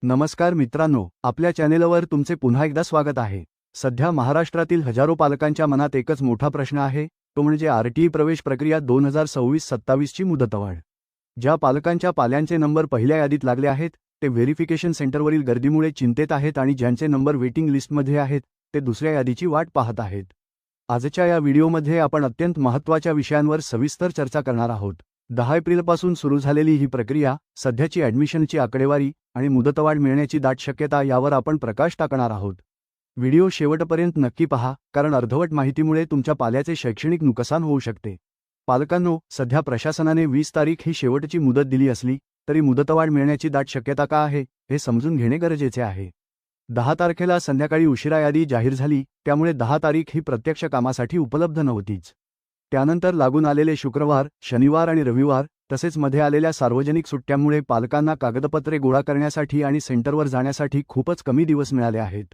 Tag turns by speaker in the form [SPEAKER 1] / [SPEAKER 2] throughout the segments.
[SPEAKER 1] नमस्कार मित्रांनो, आपल्या चॅनेलवर तुमचे पुन्हा एकदा स्वागत आहे। सध्या महाराष्ट्रातील हजारो पालकांच्या मनात एकच मोठा प्रश्न आहे, तो म्हणजे आरटीई प्रवेश प्रक्रिया 2026-27 ची मुदतवाढ। ज्या पालकांच्या पाल्यांचे नंबर पहिल्या यादीत लागले आहेत, ते व्हेरिफिकेशन सेंटरवरील गर्दीमुळे चिंतेत आहेत आणि ज्यांचे नंबर वेटिंग लिस्टमध्ये आहेत, ते दुसऱ्या यादीची वाट पाहत आहेत। आजच्या या व्हिडिओमध्ये आपण अत्यंत महत्त्वाच्या विषयांवर सविस्तर चर्चा करणार आहोत। 10 एप्रिलपासून सुरू झालेली ही प्रक्रिया, सध्याची ॲडमिशनची आकडेवारी आणि मुदतवाढ मिळण्याची दाट शक्यता यावर आपण प्रकाश टाकणार आहोत। व्हिडिओ शेवटपर्यंत नक्की पहा, कारण अर्धवट माहितीमुळे तुमच्या पाल्याचे शैक्षणिक नुकसान होऊ शकते। पालकांनो, सध्या प्रशासनाने 20 तारीख ही शेवटची मुदत दिली असली तरी मुदतवाढ मिळण्याची दाट शक्यता का आहे, हे समजून घेणे गरजेचे आहे। 10 तारखेला संध्याकाळी उशिरा यादी जाहीर झाली, त्यामुळे 10 तारीख ही प्रत्यक्ष कामासाठी उपलब्ध नव्हतीच। त्यानंतर लागून आलेले शुक्रवार, शनिवार आणि रविवार, तसेच मध्ये आलेल्या सार्वजनिक सुट्ट्यांमुळे पालकांना कागदपत्रे गोळा करण्यासाठी आणि सेंटरवर जाण्यासाठी खूपच कमी दिवस मिळाले आहेत।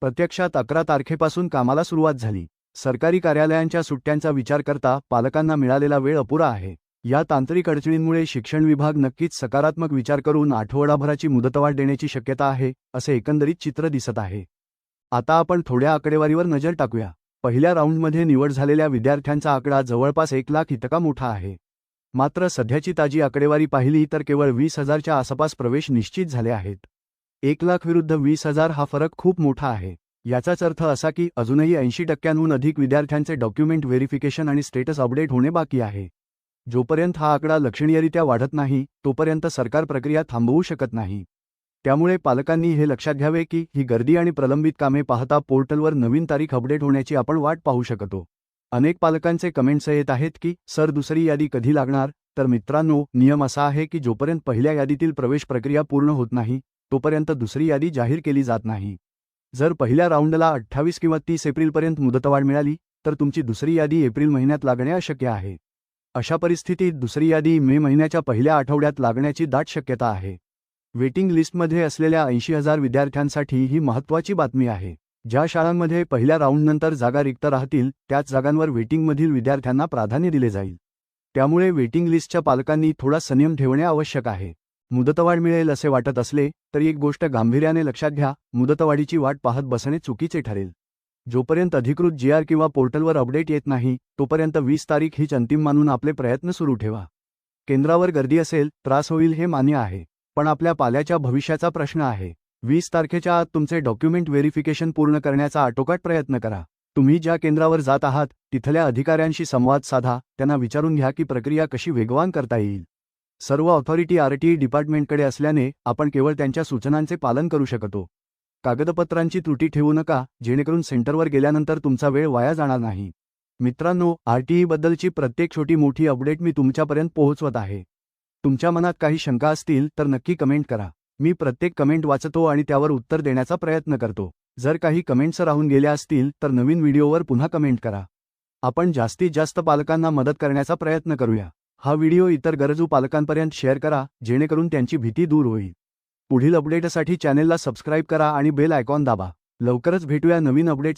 [SPEAKER 1] प्रत्यक्षात 11 तारखेपासून कामाला सुरुवात झाली। सरकारी कार्यालयांच्या सुट्ट्यांचा विचार करता पालकांना मिळालेला वेळ अपुरा आहे। या तांत्रिक अडचणींमुळे शिक्षण विभाग नक्कीच सकारात्मक विचार करून आठवडाभराची मुदतवाढ देण्याची शक्यता आहे, असे एकंदरीत चित्र दिसत आहे। आता आपण थोड्या आकडेवारीवर नजर टाकूया। पहिल्या राऊंडमध्ये निवड झालेल्या विद्यार्थ्यांचा आकडा जवळपास 1 लाख इतका मोठा आहे। मात्र सध्याची ताजी आकडेवारी पाहिली तर केवळ 20,000च्या आसपास प्रवेश निश्चित झाले आहेत। 1 लाख विरुद्ध 20,000 हा फरक खूप मोठा आहे। याचाच अर्थ असा की अजूनही 80%हून अधिक विद्यार्थ्यांचे डॉक्युमेंट व्हेरिफिकेशन आणि स्टेटस अपडेट होणे बाकी आहे। जोपर्यंत हा आकडा लक्षणीयरित्या वाढत नाही, तोपर्यंत सरकार प्रक्रिया थांबवू शकत नाही। त्यामुळे पालकांनी हे लक्षात घ्यावे की ही गर्दी आणि प्रलंबित कामे पाहता पोर्टलवर नवीन तारीख अपडेट होण्याची आपण वाट पाहू शकतो। अनेक पालकांचे कमेंट्स येत आहेत की सर, दुसरी यादी कधी लागणार? तर मित्रांनो, नियम असा आहे की जोपर्यंत पहिल्या यादीतील प्रवेश प्रक्रिया पूर्ण होत नाही, तोपर्यंत दुसरी यादी जाहीर केली जात नाही। जर पहिल्या राऊंडला 28 किंवा 30 एप्रिलपर्यंत मुदतवाढ मिळाली, तर तुमची दुसरी यादी एप्रिल महिन्यात लागणे अशक्य आहे। अशा परिस्थितीत दुसरी यादी मे महिन्याच्या पहिल्या आठवड्यात लागण्याची दाट शक्यता आहे। वेटिंग लिस्टमध्ये असलेल्या 80,000 विद्यार्थ्यांसाठी ही महत्त्वाची बातमी आहे। ज्या शाळांमध्ये पहिल्या राऊंडनंतर जागा रिक्त राहतील, त्याच जागांवर वेटिंगमधील विद्यार्थ्यांना प्राधान्य दिले जाईल। त्यामुळे वेटिंग लिस्टच्या पालकांनी थोडा संयम ठेवणे आवश्यक आहे। मुदतवाढ मिळेल असे वाटत असले तरी एक गोष्ट गांभीर्याने लक्षात घ्या, मुदतवाढीची वाट पाहत बसणे चुकीचे ठरेल। जोपर्यंत अधिकृत GR किंवा पोर्टलवर अपडेट येत नाही, तोपर्यंत 20 तारीख हीच अंतिम मानून आपले प्रयत्न सुरू ठेवा। केंद्रावर गर्दी असेल, त्रास होईल हे मान्य आहे, पण आपल्या पाल्याच्या भविष्याचा प्रश्न आहे। 20 तारखेच्या आत तुमचे डॉक्युमेंट व्हेरिफिकेशन पूर्ण करण्याचा आटोकाट प्रयत्न करा। तुम्ही ज्या केंद्रावर जात आहात, तिथल्या अधिकाऱ्यांशी संवाद साधा, त्यांना विचारून घ्या की प्रक्रिया कशी वेगवान करता येईल। सर्व ऑथॉरिटी आरटीई डिपार्टमेंटकडे असल्याने आपण केवळ त्यांच्या सूचनांचे पालन करू शकतो। कागदपत्रांची त्रुटी ठेवू नका, जेणेकरून सेंटरवर गेल्यानंतर तुमचा वेळ वाया जाणार नाही। मित्रांनो, आरटीई बद्दलची प्रत्येक छोटी मोठी अपडेट मी तुमच्यापर्यंत पोहोचवत आहे। तुमच्या मनात काही शंका असतील तर नक्की कमेंट करा। मी प्रत्येक कमेंट वाचतो आणि त्यावर उत्तर देण्याचा प्रयत्न करतो। जर काही कमेंट्स राहून गेल्या असतील तर नवीन व्हिडिओवर पुन्हा कमेंट करा। आपण जास्तीत जास्त पालकांना मदत करण्याचा प्रयत्न करूया। हा व्हिडिओ इतर गरजू पालकांपर्यंत शेअर करा, जेणेकरून त्यांची भीती दूर होईल। पुढील अपडेटसाठी चॅनेलला सबस्क्राईब करा आणि बेल आयकॉन दाबा। लवकरच भेटूया नवीन अपडेट